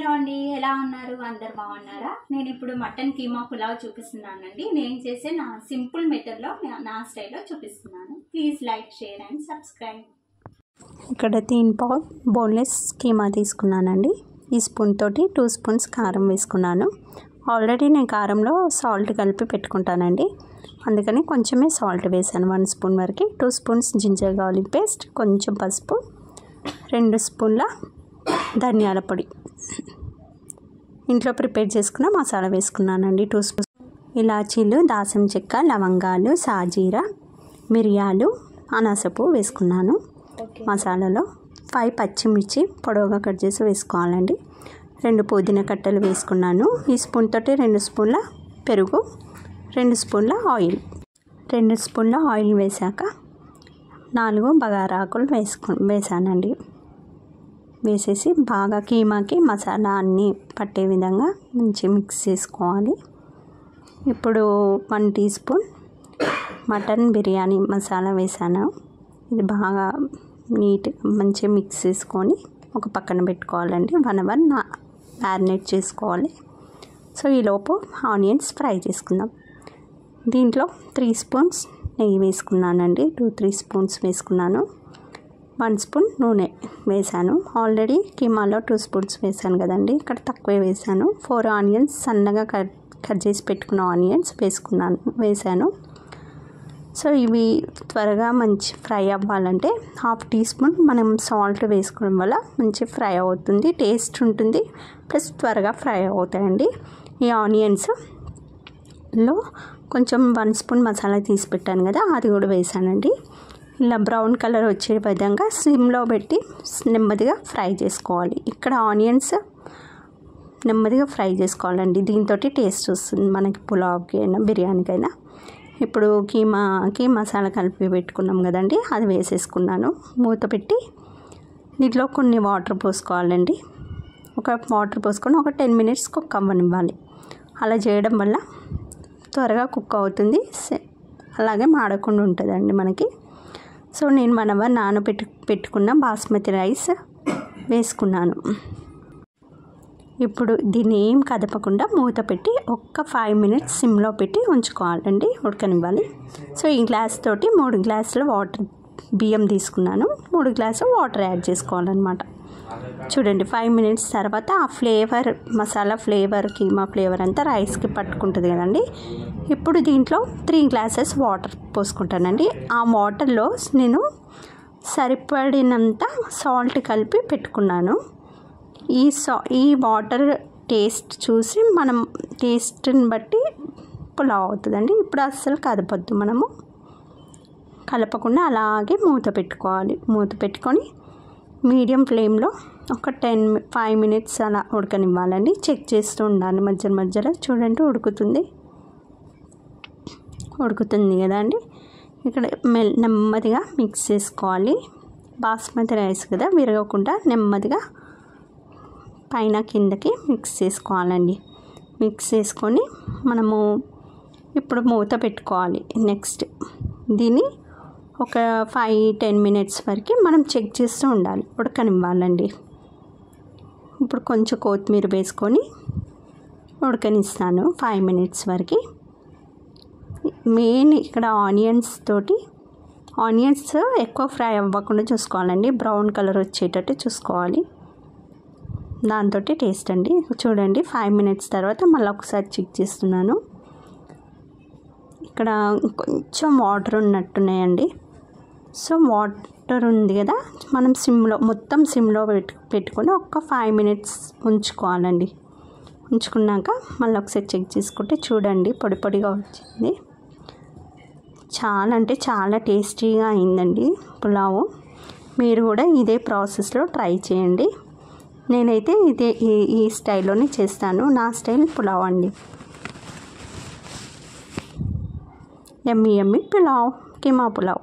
Hello అండి, ఎలా ఉన్నారు? అందరు బాగున్నారా? నేను ఇప్పుడు మటన్ కీమా పులావ్ చూపిస్తున్నానండి. నేను చేసే నా సింపుల్ మెథడ్లో నా స్టైల్లో చూపిస్తున్నాను. Please like, share and subscribe. ఇక్కడ 3 పావు బోన్లెస్ కీమా తీసుకున్నానండి. ఈ స్పూన్ తోటి 2 స్పూన్స్ కారం వేసుకున్నాను. ఆల్రెడీ నేను కారంలో సాల్ట్ కలిపి పెట్టుకుంటానండి, అందుకని కొంచెమే సాల్ట్ వేసాను, 1 స్పూన్ వరకు. 2 స్పూన్స్ జింజర్ గార్లిక్ పేస్ట్, కొంచెం పసుపు, 2 స్పూన్ల ధనియాల పొడి, ఇంట్లో ప్రిపేర్ చేసుకున్న మసాలా వేసుకున్నానండి. 2 స్పూన్స్ ఇలాచీలు, దాసం చెక్క, లవంగాలు, సాజీర, మిరియాలు, అనాసపు వేసుకున్నాను. మసాలాలో 5 పచ్చిమిర్చి పొడవుగా కట్ చేసి వేసుకోవాలండి. 2 పుదీనా కట్టలు వేసుకున్నాను. ఈ స్పూన్ తోటి 2 స్పూన్ల పెరుగు, 2 స్పూన్ల ఆయిల్. 2 స్పూన్ల ఆయిల్ వేసాక 4 బగారా ఆకులు వేసానండి. వేసేసి బాగా కీమాకి మసాలా అన్నీ పట్టే విధంగా మంచి మిక్స్ చేసుకోవాలి. ఇప్పుడు 1 teaspoon mutton biryani masala వేసాను. ఇది బాగా నీట్గా మంచిగా మిక్స్ చేసుకొని ఒక పక్కన పెట్టుకోవాలండి. 1 అవర్ మ్యారినేట్ చేసుకోవాలి. సో ఈలోపు ఆనియన్స్ ఫ్రై చేసుకుందాం. దీంట్లో 3 స్పూన్స్ నెయ్యి వేసుకున్నానండి. 2-3 స్పూన్స్ వేసుకున్నాను. 1 స్పూన్ నూనె వేసాను. ఆల్రెడీ కీమాలో 2 స్పూన్స్ వేసాను కదండి, ఇక్కడ తక్కువే వేసాను. 4 ఆనియన్స్ సన్నగా కట్ చేసి పెట్టుకున్న ఆనియన్స్ వేసాను. సో ఇవి త్వరగా మంచి ఫ్రై అవ్వాలంటే 1/2 టీ స్పూన్ మనం సాల్ట్ వేసుకోవడం వల్ల మంచి ఫ్రై అవుతుంది, టేస్ట్ ఉంటుంది, ప్లస్ త్వరగా ఫ్రై అవుతాయండి. ఈ ఆనియన్స్లో కొంచెం 1 స్పూన్ మసాలా తీసి పెట్టాను కదా, అది కూడా వేసానండి. ఇలా బ్రౌన్ కలర్ వచ్చే విధంగా సిమ్లో పెట్టి నెమ్మదిగా ఫ్రై చేసుకోవాలి. ఇక్కడ ఆనియన్స్ నెమ్మదిగా ఫ్రై చేసుకోవాలండి. దీంతో టేస్ట్ వస్తుంది మనకి పులావ్కి అయినా బిర్యానీకైనా. ఇప్పుడు కీమాకి మసాలా కలిపి పెట్టుకున్నాం కదండి, అది వేసేసుకున్నాను. మూత పెట్టి దీంట్లో కొన్ని వాటర్ పోసుకోవాలండి. వాటర్ పోసుకొని ఒక 10 మినిట్స్ కుక్ అవ్వనివ్వాలి. అలా చేయడం వల్ల త్వరగా కుక్ అవుతుంది, అలాగే మాడకుండా ఉంటుందండి మనకి. సో నేను 1 అవర్ పెట్టుకున్న బాస్మతి రైస్ వేసుకున్నాను. ఇప్పుడు దీన్ని ఏం కదపకుండా మూత పెట్టి ఒక్క 5 మినిట్స్ సిమ్లో పెట్టి ఉంచుకోవాలండి, ఉడకనివ్వాలి. సో ఈ గ్లాస్ తోటి 3 గ్లాసుల బియ్యం తీసుకున్నాను. 3 గ్లాసులు వాటర్ యాడ్ చేసుకోవాలన్నమాట. చూడండి, 5 మినిట్స్ తర్వాత ఆ flavour, masala flavour, keema flavour అంతా రైస్కి పట్టుకుంటుంది కదండి. ఇప్పుడు దీంట్లో 3 గ్లాసెస్ వాటర్ పోసుకుంటానండి. ఆ వాటర్లో నేను సరిపడినంత సాల్ట్ కలిపి పెట్టుకున్నాను. ఈ వాటర్ టేస్ట్ చూసి మనం టేస్ట్ని బట్టి పులావ్ అవుతుందండి. ఇప్పుడు అస్సలు కదపొద్దు, మనము కలపకుండా అలాగే మూత పెట్టుకోవాలి. మూత పెట్టుకొని మీడియం ఫ్లేమ్లో ఒక 5 మినిట్స్ అలా ఉడకనివ్వాలండి. చెక్ చేస్తూ ఉండాలి మధ్యలో. చూడండి, ఉడుకుతుంది కదా అండి. ఇక్కడ నెమ్మదిగా మిక్స్ చేసుకోవాలి. బాస్మతి రైస్ కదా, విరగకుండా నెమ్మదిగా పైన కిందకి మిక్స్ చేసుకోవాలండి. మిక్స్ చేసుకొని మనము ఇప్పుడు మూత పెట్టుకోవాలి. నెక్స్ట్ దీన్ని ఒక 5-10 మినిట్స్ వరకు మనం చెక్ చేస్తూ ఉండాలి, ఉడకనివ్వాలండి. ఇప్పుడు కొంచెం కొత్తిమీర వేసుకొని ఉడకనిస్తాను 5 మినిట్స్ వరకు. మెయిన్ ఇక్కడ ఆనియన్స్ ఎక్కువ ఫ్రై అవ్వకుండా చూసుకోవాలండి, బ్రౌన్ కలర్ వచ్చేటట్టు చూసుకోవాలి. దాంతో టేస్ట్ అండి. చూడండి, 5 మినిట్స్ తర్వాత మళ్ళీ ఒకసారి చెక్ చేస్తున్నాను. ఇక్కడ కొంచెం వాటర్ ఉన్నట్టున్నాయండి. సో వాటర్ ఉంది కదా, మనం మొత్తం సిమ్లో పెట్టుకొని ఒక 5 మినిట్స్ ఉంచుకోవాలండి. ఉంచుకున్నాక మళ్ళీ ఒకసారి చెక్ చేసుకుంటే చూడండి, పొడి పొడిగా వచ్చింది. చాలా అంటే చాలా టేస్టీగా అయిందండి పులావ్. మీరు కూడా ఇదే ప్రాసెస్లో ట్రై చేయండి. నేనైతే ఈ స్టైల్లోనే చేస్తాను. నా స్టైల్ పులావ్ అండి. యమ్మీ పులావ్, కీమా పులావ్.